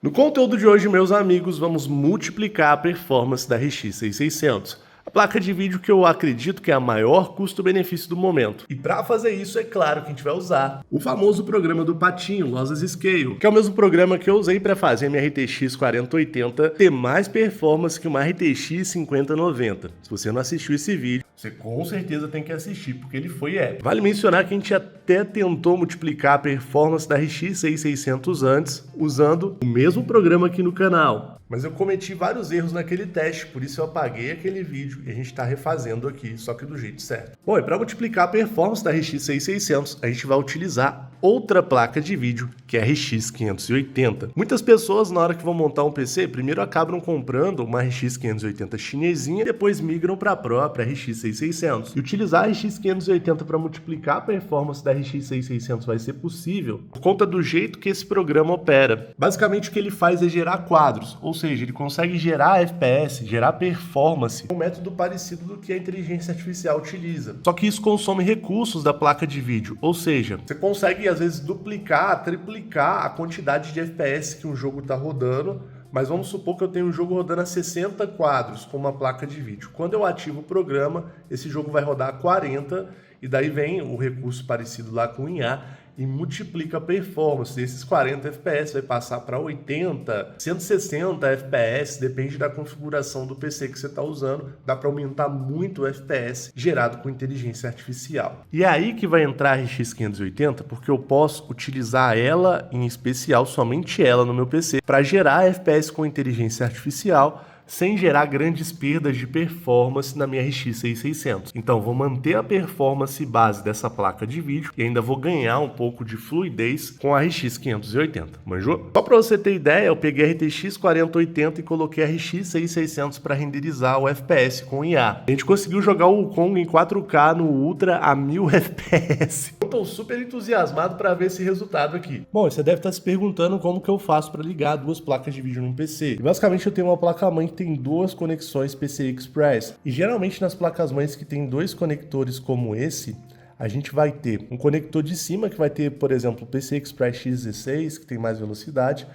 No conteúdo de hoje, meus amigos, vamos multiplicar a performance da RX 6600. A placa de vídeo que eu acredito que é a maior custo-benefício do momento. E para fazer isso, é claro que a gente vai usar o famoso programa do Patinho, Lossless Scale, que é o mesmo programa que eu usei para fazer minha RTX 4080 ter mais performance que uma RTX 5090. Se você não assistiu esse vídeo, você com certeza tem que assistir, porque ele foi épico. Vale mencionar que a gente até tentou multiplicar a performance da RX 6600 antes, usando o mesmo programa aqui no canal. Mas eu cometi vários erros naquele teste, por isso eu apaguei aquele vídeo e a gente está refazendo aqui, só que do jeito certo. Bom, e para multiplicar a performance da RX 6600, a gente vai utilizar outra placa de vídeo, que é a RX 580. Muitas pessoas, na hora que vão montar um PC, primeiro acabam comprando uma RX 580 chinesinha e depois migram para a própria RX 6600. E utilizar a RX 580 para multiplicar a performance da RX 6600 vai ser possível por conta do jeito que esse programa opera. Basicamente, o que ele faz é gerar quadros, ou seja, ele consegue gerar FPS, gerar performance, um método parecido do que a inteligência artificial utiliza. Só que isso consome recursos da placa de vídeo, ou seja, você consegue às vezes duplicar, triplicar a quantidade de FPS que um jogo está rodando, mas vamos supor que eu tenho um jogo rodando a 60 quadros com uma placa de vídeo. Quando eu ativo o programa, esse jogo vai rodar a 40 e daí vem o recurso parecido lá com o IA e multiplica a performance. Desses 40 FPS vai passar para 80, 160 FPS, depende da configuração do PC que você está usando. Dá para aumentar muito o FPS gerado com inteligência artificial. E é aí que vai entrar a RX 580, porque eu posso utilizar ela, em especial, somente ela no meu PC, para gerar FPS com inteligência artificial, sem gerar grandes perdas de performance na minha RX 6600. Então, vou manter a performance base dessa placa de vídeo e ainda vou ganhar um pouco de fluidez com a RX 580. Manjou? Só para você ter ideia, eu peguei a RTX 4080 e coloquei a RX 6600 para renderizar o FPS com IA. A gente conseguiu jogar o Kong em 4K no Ultra a 1000 FPS. Eu estou super entusiasmado para ver esse resultado aqui. Bom, você deve estar se perguntando como que eu faço para ligar duas placas de vídeo num PC. E basicamente, eu tenho uma placa-mãe que tem duas conexões PCI Express. E geralmente nas placas-mães que tem dois conectores como esse, a gente vai ter um conector de cima que vai ter, por exemplo, o PCI Express X16, que tem mais velocidade,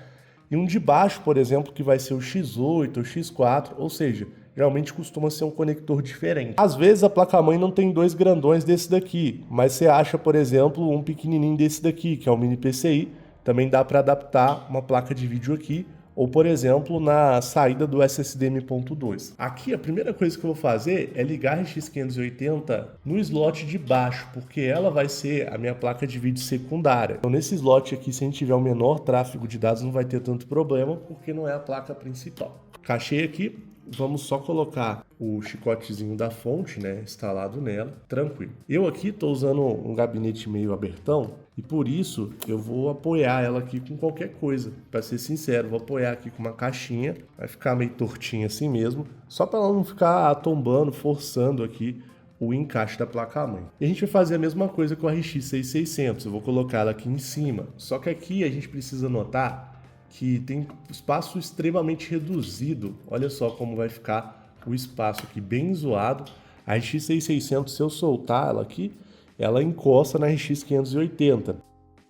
e um de baixo, por exemplo, que vai ser o X8 ou X4, ou seja, geralmente costuma ser um conector diferente. Às vezes a placa-mãe não tem dois grandões desse daqui, mas você acha, por exemplo, um pequenininho desse daqui, que é um mini PCI, também dá para adaptar uma placa de vídeo aqui, ou, por exemplo, na saída do SSD M.2. Aqui, a primeira coisa que eu vou fazer é ligar a RX 580 no slot de baixo, porque ela vai ser a minha placa de vídeo secundária. Então, nesse slot aqui, se a gente tiver um menor tráfego de dados, não vai ter tanto problema, porque não é a placa principal. Encaixei aqui. Vamos só colocar o chicotezinho da fonte, né, instalado nela, tranquilo. Eu aqui estou usando um gabinete meio abertão e por isso eu vou apoiar ela aqui com qualquer coisa. Para ser sincero, vou apoiar aqui com uma caixinha, vai ficar meio tortinha assim mesmo, só para ela não ficar tombando, forçando aqui o encaixe da placa-mãe. E a gente vai fazer a mesma coisa com a RX 6600, eu vou colocar ela aqui em cima, só que aqui a gente precisa notar que tem espaço extremamente reduzido. Olha só como vai ficar o espaço aqui, bem zoado. A RX 6600, se eu soltar ela aqui, ela encosta na RX 580, o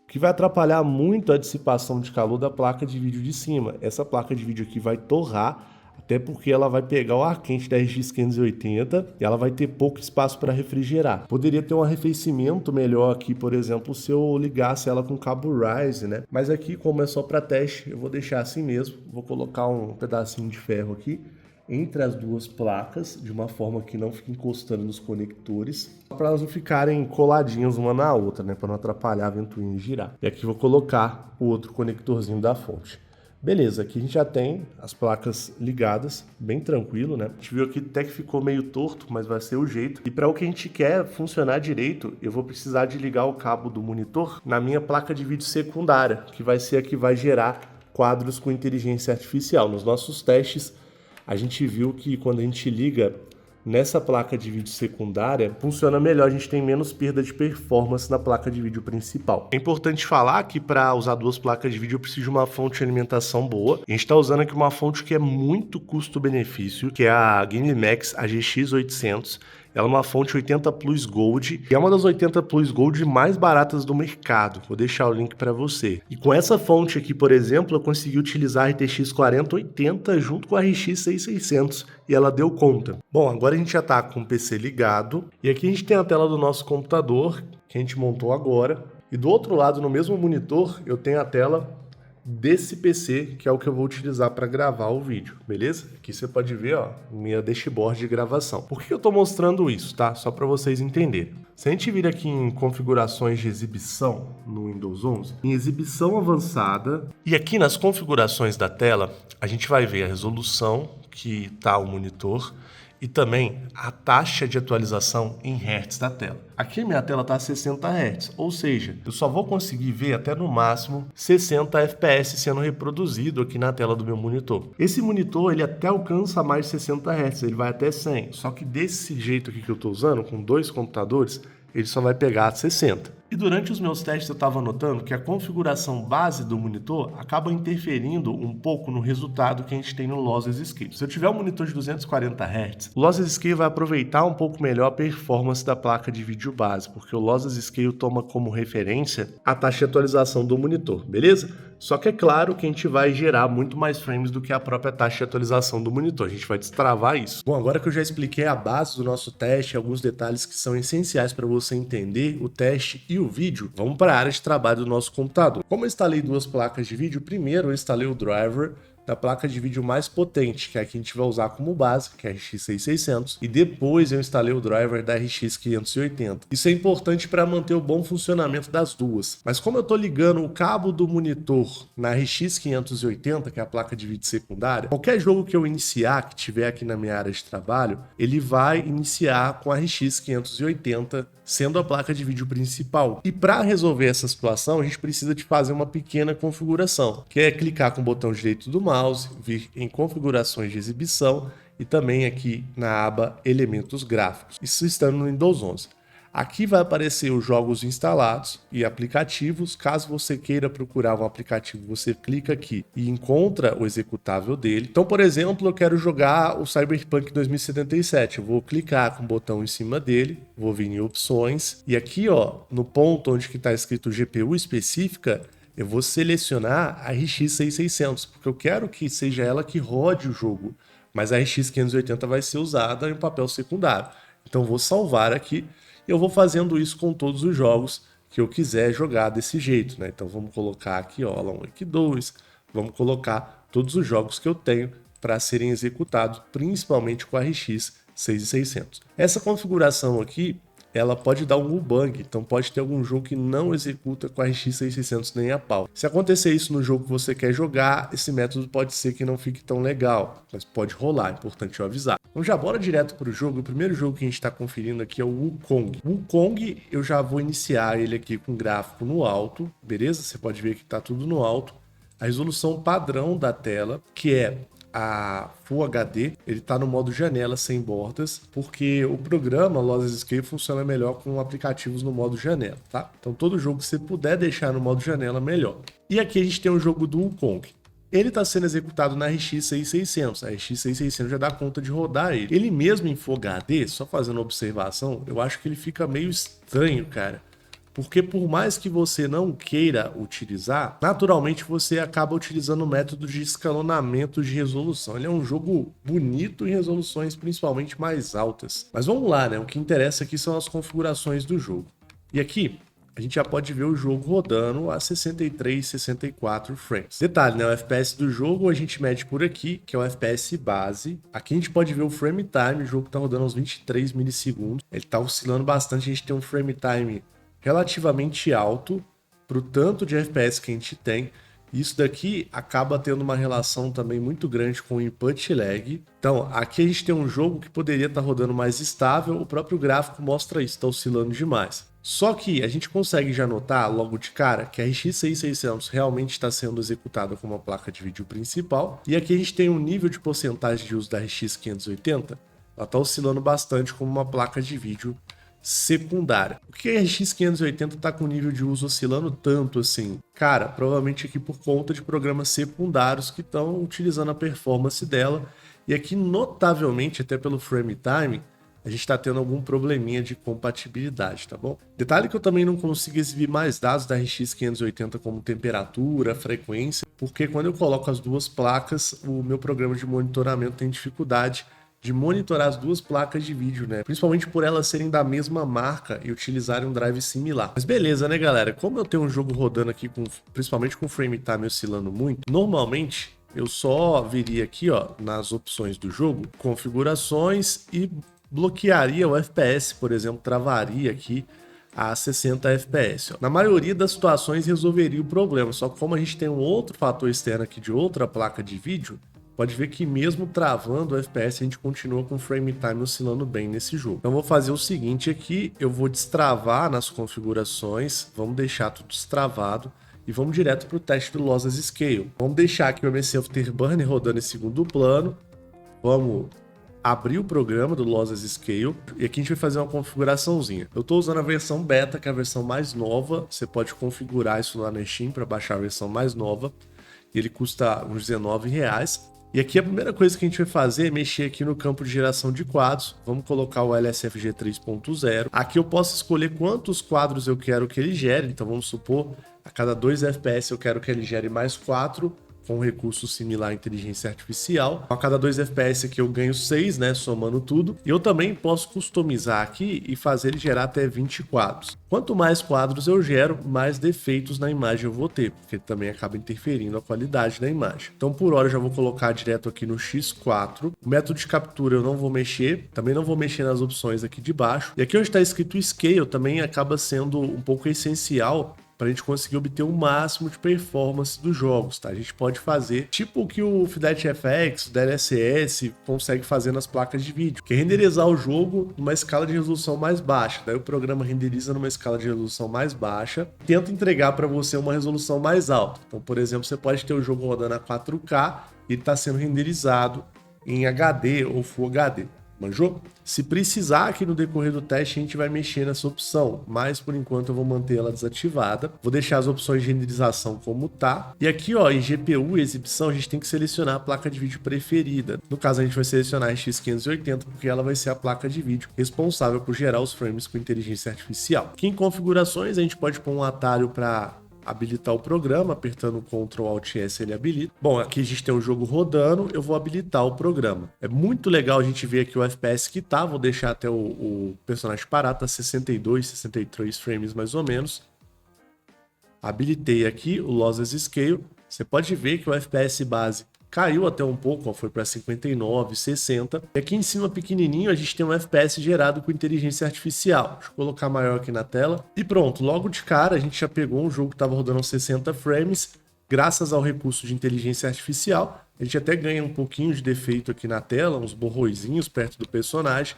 que vai atrapalhar muito a dissipação de calor da placa de vídeo de cima. Essa placa de vídeo aqui vai torrar, até porque ela vai pegar o ar quente da RX 580 e ela vai ter pouco espaço para refrigerar. Poderia ter um arrefecimento melhor aqui, por exemplo, se eu ligasse ela com cabo Rise, né? Mas aqui, como é só para teste, eu vou deixar assim mesmo. Vou colocar um pedacinho de ferro aqui entre as duas placas, de uma forma que não fique encostando nos conectores, para elas não ficarem coladinhas uma na outra, né? Para não atrapalhar a ventoinha girar. E aqui vou colocar o outro conectorzinho da fonte. Beleza, aqui a gente já tem as placas ligadas, bem tranquilo, né? A gente viu aqui até que ficou meio torto, mas vai ser o jeito. E para o que a gente quer funcionar direito, eu vou precisar de ligar o cabo do monitor na minha placa de vídeo secundária, que vai ser a que vai gerar quadros com inteligência artificial. Nos nossos testes, a gente viu que quando a gente liga nessa placa de vídeo secundária, funciona melhor, a gente tem menos perda de performance na placa de vídeo principal. É importante falar que para usar duas placas de vídeo eu preciso de uma fonte de alimentação boa. A gente está usando aqui uma fonte que é muito custo-benefício, que é a GameMax AGX 800. Ela é uma fonte 80 Plus Gold, e é uma das 80 Plus Gold mais baratas do mercado. Vou deixar o link para você. E com essa fonte aqui, por exemplo, eu consegui utilizar a RTX 4080 junto com a RX 6600 e ela deu conta. Bom, agora a gente já está com o PC ligado e aqui a gente tem a tela do nosso computador que a gente montou agora. E do outro lado, no mesmo monitor, eu tenho a tela desse PC, que é o que eu vou utilizar para gravar o vídeo, beleza? Aqui você pode ver, ó, minha dashboard de gravação. Por que eu estou mostrando isso, tá? Só para vocês entenderem. Se a gente vir aqui em configurações de exibição no Windows 11, em exibição avançada, e aqui nas configurações da tela, a gente vai ver a resolução que está o monitor, e também a taxa de atualização em Hz da tela. Aqui minha tela está a 60 Hz, ou seja, eu só vou conseguir ver até no máximo 60 FPS sendo reproduzido aqui na tela do meu monitor. Esse monitor ele até alcança mais 60 Hz, ele vai até 100, só que desse jeito aqui que eu estou usando, com dois computadores, ele só vai pegar 60. E durante os meus testes eu estava notando que a configuração base do monitor acaba interferindo um pouco no resultado que a gente tem no Lossless Scale. Se eu tiver um monitor de 240 Hz, o Lossless Scale vai aproveitar um pouco melhor a performance da placa de vídeo base, porque o Lossless Scale toma como referência a taxa de atualização do monitor, beleza? Só que é claro que a gente vai gerar muito mais frames do que a própria taxa de atualização do monitor, a gente vai destravar isso. Bom, agora que eu já expliquei a base do nosso teste, alguns detalhes que são essenciais para você entender o teste e o vídeo, vamos para a área de trabalho do nosso computador. Como eu instalei duas placas de vídeo, primeiro eu instalei o driver da placa de vídeo mais potente, que é a que a gente vai usar como base, que é a RX 6600, e depois eu instalei o driver da RX 580. Isso é importante para manter o bom funcionamento das duas. Mas como eu estou ligando o cabo do monitor na RX 580, que é a placa de vídeo secundária, qualquer jogo que eu iniciar, que tiver aqui na minha área de trabalho, ele vai iniciar com a RX 580 sendo a placa de vídeo principal. E para resolver essa situação, a gente precisa de fazer uma pequena configuração, que é clicar com o botão direito do mouse, vir em configurações de exibição e também aqui na aba elementos gráficos. Isso estando no Windows 11. Aqui vai aparecer os jogos instalados e aplicativos. Caso você queira procurar um aplicativo, você clica aqui e encontra o executável dele. Então, por exemplo, eu quero jogar o Cyberpunk 2077. Eu vou clicar com o botão em cima dele, vou vir em opções e aqui, ó, no ponto onde está escrito GPU específica, eu vou selecionar a RX 6600, porque eu quero que seja ela que rode o jogo, mas a RX 580 vai ser usada em papel secundário. Então, vou salvar aqui. Eu vou fazendo isso com todos os jogos que eu quiser jogar desse jeito, né? Então vamos colocar aqui, ó, Alan Wake 2, vamos colocar todos os jogos que eu tenho para serem executados, principalmente com a RX 6600. Essa configuração aqui, ela pode dar algum bug, então pode ter algum jogo que não executa com a RX 6600 nem a pau. Se acontecer isso no jogo que você quer jogar, esse método pode ser que não fique tão legal, mas pode rolar, é importante eu avisar. Então já bora direto para o jogo. O primeiro jogo que a gente está conferindo aqui é o Wukong. O Wukong eu já vou iniciar ele aqui com gráfico no alto, beleza? Você pode ver que está tudo no alto. A resolução padrão da tela, que é a Full HD, ele está no modo janela sem bordas, porque o programa Lossless Scale funciona melhor com aplicativos no modo janela, tá? Então todo jogo que você puder deixar no modo janela, melhor. E aqui a gente tem o jogo do Wukong. Ele está sendo executado na RX 6600, a RX 6600 já dá conta de rodar ele. Ele mesmo em Full HD, só fazendo observação, eu acho que ele fica meio estranho, cara. Porque por mais que você não queira utilizar, naturalmente você acaba utilizando o método de escalonamento de resolução. Ele é um jogo bonito em resoluções principalmente mais altas. Mas vamos lá, né? O que interessa aqui são as configurações do jogo. E aqui a gente já pode ver o jogo rodando a 63, 64 frames. Detalhe, né? O FPS do jogo a gente mede por aqui, que é o FPS base. Aqui a gente pode ver o frame time, o jogo está rodando aos 23 milissegundos. Ele está oscilando bastante, a gente tem um frame time relativamente alto para o tanto de FPS que a gente tem. Isso daqui acaba tendo uma relação também muito grande com o input lag. Então, aqui a gente tem um jogo que poderia estar rodando mais estável, o próprio gráfico mostra isso, está oscilando demais. Só que a gente consegue já notar logo de cara que a RX 6600 realmente está sendo executada como a placa de vídeo principal. E aqui a gente tem um nível de porcentagem de uso da RX 580, ela está oscilando bastante como uma placa de vídeo secundária. Por que a RX 580 está com nível de uso oscilando tanto assim? Cara, provavelmente aqui por conta de programas secundários que estão utilizando a performance dela. E aqui, notavelmente, até pelo frame time, a gente está tendo algum probleminha de compatibilidade, tá bom? Detalhe que eu também não consigo exibir mais dados da RX 580 como temperatura, frequência, porque quando eu coloco as duas placas, o meu programa de monitoramento tem dificuldade de monitorar as duas placas de vídeo, né? Principalmente por elas serem da mesma marca e utilizarem um drive similar. Mas beleza, né, galera? Como eu tenho um jogo rodando aqui, principalmente com o frame time oscilando muito, normalmente eu só viria aqui, ó, nas opções do jogo, configurações e bloquearia o FPS, por exemplo, travaria aqui a 60 FPS. Ó. Na maioria das situações resolveria o problema, só que como a gente tem um outro fator externo aqui de outra placa de vídeo, pode ver que mesmo travando o FPS, a gente continua com o frame time oscilando bem nesse jogo. Então vou fazer o seguinte aqui, eu vou destravar nas configurações, vamos deixar tudo destravado e vamos direto para o teste do Lossless Scale. Vamos deixar aqui o MSC Afterburner rodando em segundo plano, vamos abrir o programa do Lossless Scale e aqui a gente vai fazer uma configuraçãozinha. Eu estou usando a versão beta, que é a versão mais nova, você pode configurar isso lá na Steam para baixar a versão mais nova, ele custa uns R$19. E aqui a primeira coisa que a gente vai fazer é mexer aqui no campo de geração de quadros. Vamos colocar o LSFG 3.0. Aqui eu posso escolher quantos quadros eu quero que ele gere. Então vamos supor, a cada 2 FPS eu quero que ele gere mais 4, com um recurso similar à inteligência artificial. A cada 2 FPS aqui eu ganho 6, né, somando tudo. E eu também posso customizar aqui e fazer ele gerar até 20 quadros. Quanto mais quadros eu gero, mais defeitos na imagem eu vou ter, porque ele também acaba interferindo a qualidade da imagem. Então por hora eu já vou colocar direto aqui no X4. O método de captura eu não vou mexer, também não vou mexer nas opções aqui de baixo. E aqui onde está escrito Scale também acaba sendo um pouco essencial para a gente conseguir obter o máximo de performance dos jogos, tá? A gente pode fazer tipo o que o Fidelity FX, o DLSS consegue fazer nas placas de vídeo, que é renderizar o jogo numa escala de resolução mais baixa. Daí o programa renderiza numa escala de resolução mais baixa, tenta entregar para você uma resolução mais alta. Então, por exemplo, você pode ter o jogo rodando a 4K e ele está sendo renderizado em HD ou Full HD. Manjou? Se precisar aqui no decorrer do teste, a gente vai mexer nessa opção, mas por enquanto eu vou manter ela desativada. Vou deixar as opções de renderização como tá. E aqui, ó, em GPU e exibição, a gente tem que selecionar a placa de vídeo preferida. No caso, a gente vai selecionar a RX 580, porque ela vai ser a placa de vídeo responsável por gerar os frames com inteligência artificial. Aqui em configurações, a gente pode pôr um atalho para habilitar o programa, apertando o Ctrl Alt S ele habilita. Bom, aqui a gente tem o jogo rodando, eu vou habilitar o programa. É muito legal a gente ver aqui o FPS que tá, vou deixar até o personagem parar, tá 62, 63 frames mais ou menos. Habilitei aqui o Lossless Scale, você pode ver que o FPS base caiu até um pouco, ó, foi para 59, 60. E aqui em cima, pequenininho, a gente tem um FPS gerado com inteligência artificial. Deixa eu colocar maior aqui na tela. E pronto, logo de cara a gente já pegou um jogo que estava rodando 60 frames. Graças ao recurso de inteligência artificial, a gente até ganha um pouquinho de defeito aqui na tela, uns borroizinhos perto do personagem.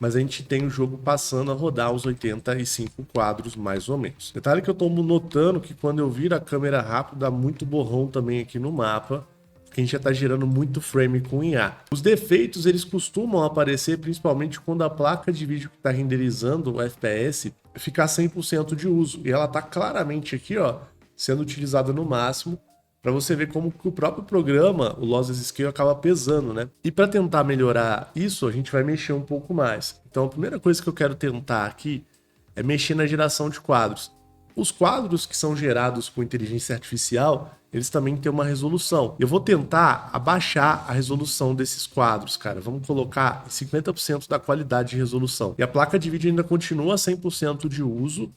Mas a gente tem o jogo passando a rodar uns 85 quadros, mais ou menos. Detalhe que eu estou notando que quando eu viro a câmera rápido, dá muito borrão também aqui no mapa, que a gente já está gerando muito frame com IA. Os defeitos, eles costumam aparecer principalmente quando a placa de vídeo que está renderizando o FPS ficar 100% de uso. E ela está claramente aqui, ó, sendo utilizada no máximo, para você ver como que o próprio programa, o Lossless Scale, acaba pesando, né? E para tentar melhorar isso, a gente vai mexer um pouco mais. Então a primeira coisa que eu quero tentar aqui é mexer na geração de quadros. Os quadros que são gerados com inteligência artificial, eles também têm uma resolução. Eu vou tentar abaixar a resolução desses quadros, cara. Vamos colocar 50% da qualidade de resolução. E a placa de vídeo ainda continua 100% de uso.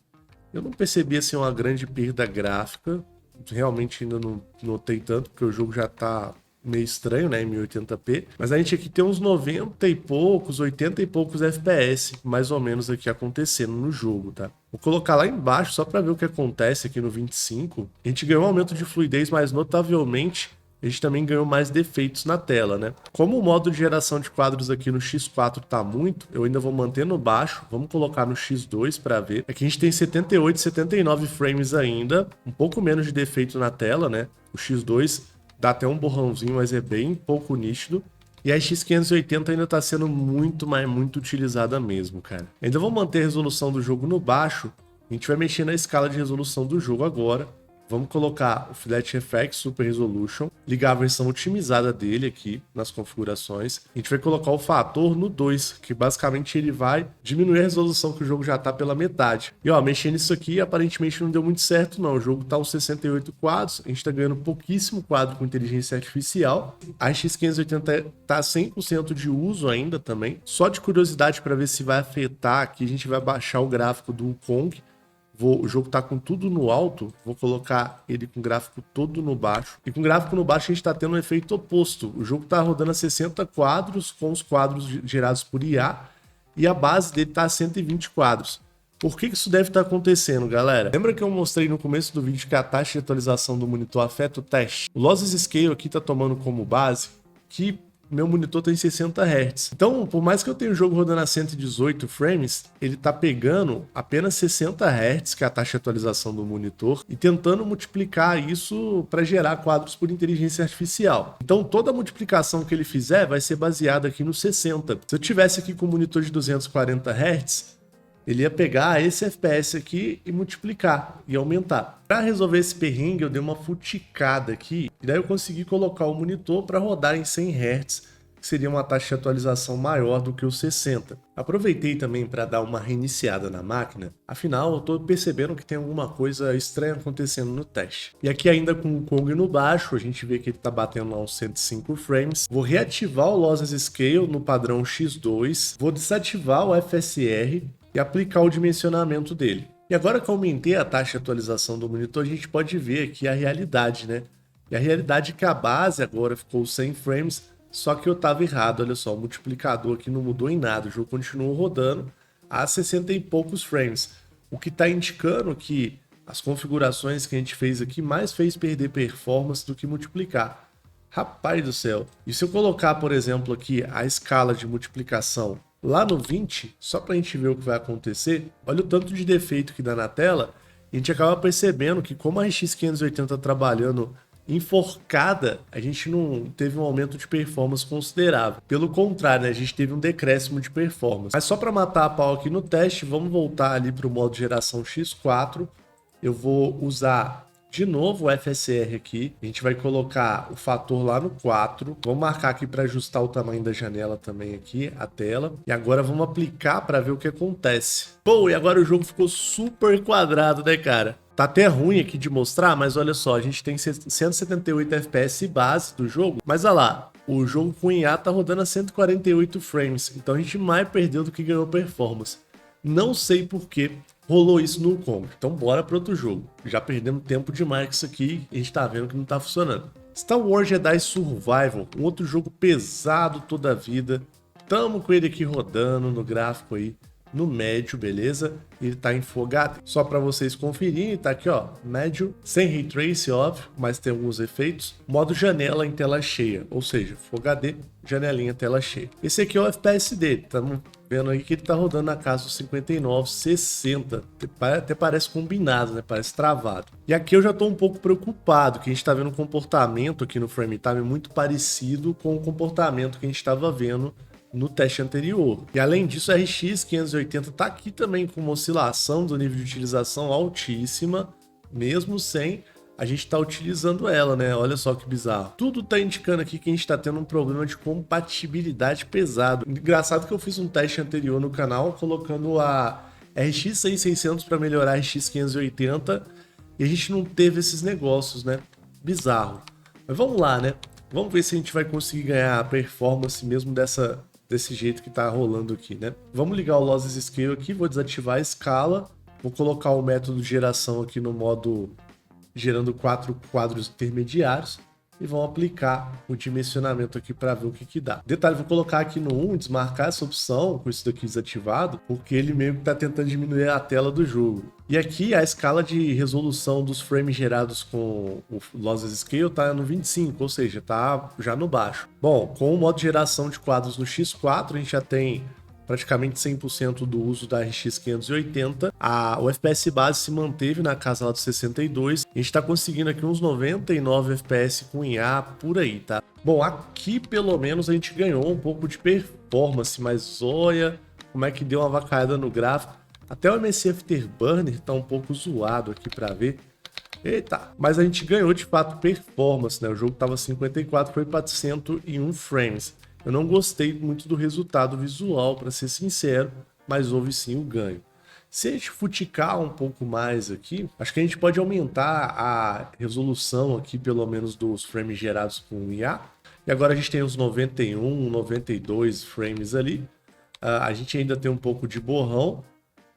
Eu não percebi assim uma grande perda gráfica. Realmente ainda não notei tanto, porque o jogo já tá meio estranho, né, em 1080p. Mas a gente aqui tem uns 90 e poucos, 80 e poucos FPS, mais ou menos aqui acontecendo no jogo, tá? Vou colocar lá embaixo só para ver o que acontece aqui no 25. A gente ganhou um aumento de fluidez, mas notavelmente a gente também ganhou mais defeitos na tela, né? Como o modo de geração de quadros aqui no X4 tá muito, eu ainda vou manter no baixo. Vamos colocar no X2 para ver. Aqui a gente tem 78, 79 frames ainda, um pouco menos de defeito na tela, né? O X2 dá até um borrãozinho, mas é bem pouco nítido. E a X580 ainda está sendo muito utilizada mesmo, cara. Ainda vou manter a resolução do jogo no baixo. A gente vai mexer na escala de resolução do jogo agora. Vamos colocar o Flat FX Super Resolution, ligar a versão otimizada dele aqui nas configurações. A gente vai colocar o fator no 2, que basicamente ele vai diminuir a resolução que o jogo já tá pela metade. E ó, mexendo nisso aqui, aparentemente não deu muito certo não. O jogo tá aos 68 quadros, a gente tá ganhando pouquíssimo quadro com inteligência artificial. A RX 580 tá 100% de uso ainda também. Só de curiosidade para ver se vai afetar aqui, a gente vai baixar o gráfico do Wukong. O jogo tá com tudo no alto, vou colocar ele com o gráfico todo no baixo. E com o gráfico no baixo a gente tá tendo um efeito oposto. O jogo tá rodando a 60 quadros, com os quadros gerados por IA, e a base dele tá a 120 quadros. Por que isso deve estar acontecendo, galera? Lembra que eu mostrei no começo do vídeo que a taxa de atualização do monitor afeta o teste? O Lossless Scale aqui tá tomando como base que meu monitor tem 60 Hz. Então, por mais que eu tenha o jogo rodando a 118 frames, ele tá pegando apenas 60 Hz, que é a taxa de atualização do monitor, e tentando multiplicar isso para gerar quadros por inteligência artificial. Então, toda a multiplicação que ele fizer vai ser baseada aqui no 60. Se eu tivesse aqui com um monitor de 240 Hz, ele ia pegar esse FPS aqui e multiplicar e aumentar. Para resolver esse perrengue, eu dei uma futicada aqui e daí eu consegui colocar o monitor para rodar em 100 Hz, que seria uma taxa de atualização maior do que os 60. Aproveitei também para dar uma reiniciada na máquina, afinal eu estou percebendo que tem alguma coisa estranha acontecendo no teste. E aqui ainda com o Kong no baixo, a gente vê que ele está batendo aos 105 frames. Vou reativar o Lossless Scale no padrão X2, vou desativar o FSR, e aplicar o dimensionamento dele. E agora que eu aumentei a taxa de atualização do monitor, a gente pode ver aqui a realidade, né? E a realidade é que a base agora ficou 100 frames, só que eu estava errado, olha só, o multiplicador aqui não mudou em nada, o jogo continuou rodando a 60 e poucos frames, o que está indicando que as configurações que a gente fez aqui mais fez perder performance do que multiplicar. Rapaz do céu! E se eu colocar, por exemplo, aqui a escala de multiplicação lá no 20, só para a gente ver o que vai acontecer, olha o tanto de defeito que dá na tela, e a gente acaba percebendo que como a RX 580 trabalhando enforcada, a gente não teve um aumento de performance considerável. Pelo contrário, né, a gente teve um decréscimo de performance. Mas só para matar a pau aqui no teste, vamos voltar ali para o modo geração X4. Eu vou usar de novo o FSR aqui, a gente vai colocar o fator lá no 4, vamos marcar aqui para ajustar o tamanho da janela também aqui, a tela, e agora vamos aplicar para ver o que acontece. Pô, e agora o jogo ficou super quadrado, né, cara? Tá até ruim aqui de mostrar, mas olha só, a gente tem 178 FPS base do jogo, mas olha lá, o jogo com IA tá rodando a 148 frames, então a gente mais perdeu do que ganhou performance. Não sei por que rolou isso no Wukong. Então bora para outro jogo. Já perdemos tempo demais com isso aqui e a gente tá vendo que não tá funcionando. Star Wars Jedi Survival, um outro jogo pesado toda a vida. Tamo com ele aqui rodando no gráfico aí, no médio, beleza? Ele tá em Full HD. Só para vocês conferirem, tá aqui ó, médio, sem Ray Trace, óbvio, mas tem alguns efeitos. Modo janela em tela cheia, ou seja, Full HD, janelinha, tela cheia. Esse aqui é o FPS dele, estamos vendo aí que ele tá rodando na casa dos 59, 60, até parece combinado, né? Parece travado. E aqui eu já tô um pouco preocupado, que a gente tá vendo um comportamento aqui no frame time muito parecido com o comportamento que a gente tava vendo no teste anterior. E além disso, a RX 580 tá aqui também com uma oscilação do nível de utilização altíssima, mesmo sem a gente tá utilizando ela, né? Olha só que bizarro. Tudo tá indicando aqui que a gente tá tendo um problema de compatibilidade pesado. Engraçado que eu fiz um teste anterior no canal colocando a RX 6600 para melhorar a RX 580 e a gente não teve esses negócios, né? Bizarro. Mas vamos lá, né? Vamos ver se a gente vai conseguir ganhar a performance mesmo desse jeito que tá rolando aqui, né? Vamos ligar o Lossless Scale aqui, vou desativar a escala, vou colocar o método de geração aqui no modo gerando 4 quadros intermediários e vão aplicar o dimensionamento aqui para ver o que dá. Detalhe, vou colocar aqui no 1, desmarcar essa opção com isso daqui desativado, porque ele meio que tá tentando diminuir a tela do jogo. E aqui a escala de resolução dos frames gerados com o Lossless Scale tá no 25, ou seja, tá já no baixo. Bom, com o modo de geração de quadros no X4, a gente já tem praticamente 100% do uso da RX 580. O FPS base se manteve na casa lá dos 62. A gente tá conseguindo aqui uns 99 FPS com IA por aí, tá? Bom, aqui pelo menos a gente ganhou um pouco de performance, mas olha como é que deu uma avacalhada no gráfico. Até o MSI Afterburner tá um pouco zoado aqui para ver. Eita, mas a gente ganhou de fato performance, né? O jogo tava 54, foi para 101 frames. Eu não gostei muito do resultado visual, para ser sincero, mas houve sim o ganho. Se a gente futicar um pouco mais aqui, acho que a gente pode aumentar a resolução aqui, pelo menos dos frames gerados com o IA. E agora a gente tem os 91, 92 frames ali. A gente ainda tem um pouco de borrão,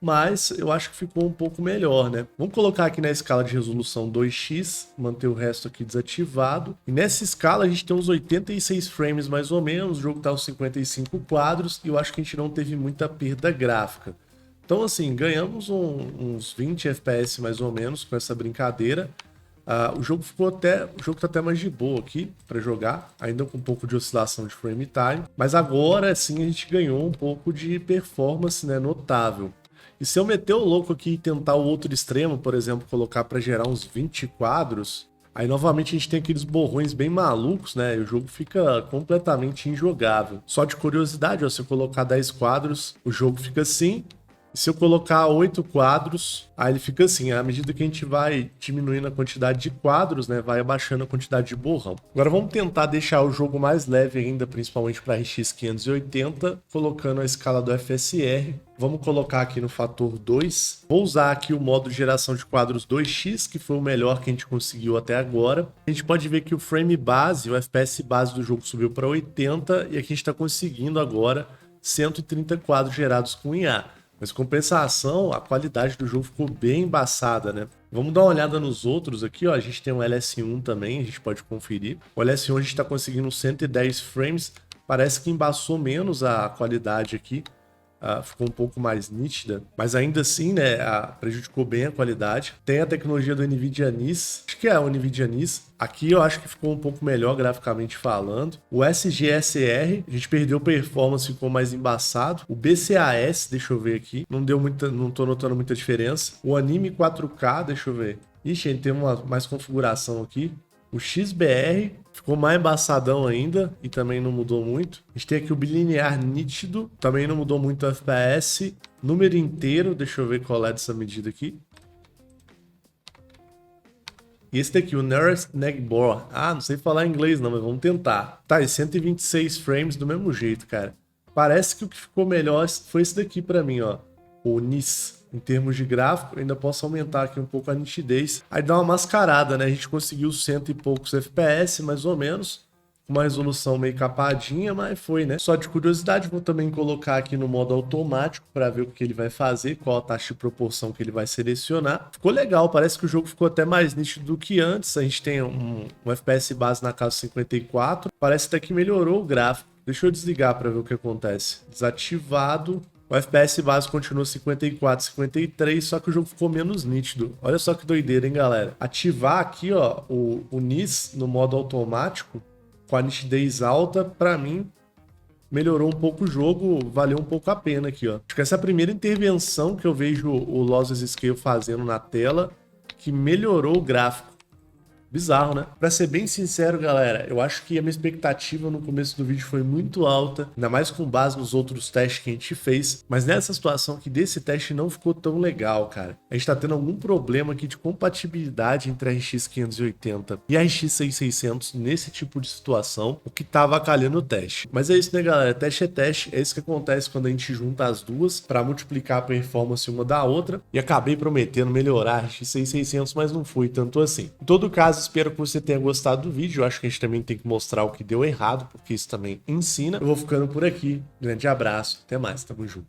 mas eu acho que ficou um pouco melhor, né? Vamos colocar aqui na escala de resolução 2x, manter o resto aqui desativado. E nessa escala a gente tem uns 86 frames mais ou menos, o jogo tá aos 55 quadros e eu acho que a gente não teve muita perda gráfica. Então assim, ganhamos uns 20 FPS mais ou menos com essa brincadeira. O jogo tá até mais de boa aqui para jogar, ainda com um pouco de oscilação de frame time, mas agora sim a gente ganhou um pouco de performance, né, notável. E se eu meter o louco aqui e tentar o outro extremo, por exemplo, colocar para gerar uns 20 quadros, aí novamente a gente tem aqueles borrões bem malucos, né, e o jogo fica completamente injogável. Só de curiosidade, ó, se eu colocar 10 quadros, o jogo fica assim. Se eu colocar 8 quadros, aí ele fica assim, à medida que a gente vai diminuindo a quantidade de quadros, né, vai abaixando a quantidade de borrão. Agora vamos tentar deixar o jogo mais leve ainda, principalmente para RX 580, colocando a escala do FSR. Vamos colocar aqui no fator 2. Vou usar aqui o modo geração de quadros 2x, que foi o melhor que a gente conseguiu até agora. A gente pode ver que o frame base, o FPS base do jogo subiu para 80, e aqui a gente está conseguindo agora 130 quadros gerados com IA. Mas compensação, a qualidade do jogo ficou bem embaçada, né? Vamos dar uma olhada nos outros aqui, ó. A gente tem um LS1 também, a gente pode conferir. O LS1 a gente está conseguindo 110 frames. Parece que embaçou menos a qualidade aqui. Ficou um pouco mais nítida, mas ainda assim, né, prejudicou bem a qualidade. Tem a tecnologia do NVIDIA NIS, acho que é o NVIDIA NIS. Aqui eu acho que ficou um pouco melhor graficamente falando. O SGSR, a gente perdeu performance, ficou mais embaçado. O BCAS, deixa eu ver aqui, não tô notando muita diferença. O Anime 4K, deixa eu ver. Ixi, ele tem mais configuração aqui. O XBR ficou mais embaçadão ainda e também não mudou muito. A gente tem aqui o bilinear nítido, também não mudou muito o FPS. Número inteiro, deixa eu ver qual é dessa medida aqui. E esse daqui, o Nearest Negbor. Não sei falar inglês não, mas vamos tentar. Tá, e 126 frames do mesmo jeito, cara. Parece que o que ficou melhor foi esse daqui pra mim, ó. O NIS. Em termos de gráfico, eu ainda posso aumentar aqui um pouco a nitidez. Aí dá uma mascarada, né? A gente conseguiu 100 e poucos FPS, mais ou menos. Uma resolução meio capadinha, mas foi, né? Só de curiosidade, vou também colocar aqui no modo automático para ver o que ele vai fazer, qual a taxa de proporção que ele vai selecionar. Ficou legal, parece que o jogo ficou até mais nítido do que antes. A gente tem um FPS base na casa 54. Parece até que melhorou o gráfico. Deixa eu desligar para ver o que acontece. Desativado. O FPS base continua 54, 53, só que o jogo ficou menos nítido. Olha só que doideira, hein, galera? Ativar aqui, ó, o NIS no modo automático, com a nitidez alta, pra mim, melhorou um pouco o jogo, valeu um pouco a pena aqui, ó. Acho que essa é a primeira intervenção que eu vejo o Lossless Scale fazendo na tela, que melhorou o gráfico. Bizarro, né? Pra ser bem sincero, galera, eu acho que a minha expectativa no começo do vídeo foi muito alta, ainda mais com base nos outros testes que a gente fez, mas nessa situação aqui desse teste não ficou tão legal, cara. A gente tá tendo algum problema aqui de compatibilidade entre a RX 580 e a RX 6600 nesse tipo de situação, o que tá avacalhando o teste. Mas é isso, né, galera? Teste é teste, é isso que acontece quando a gente junta as duas pra multiplicar a performance uma da outra, e acabei prometendo melhorar a RX 6600, mas não foi tanto assim. Em todo caso, espero que você tenha gostado do vídeo. Eu acho que a gente também tem que mostrar o que deu errado, porque isso também ensina. Eu vou ficando por aqui. Grande abraço. Até mais. Tamo junto.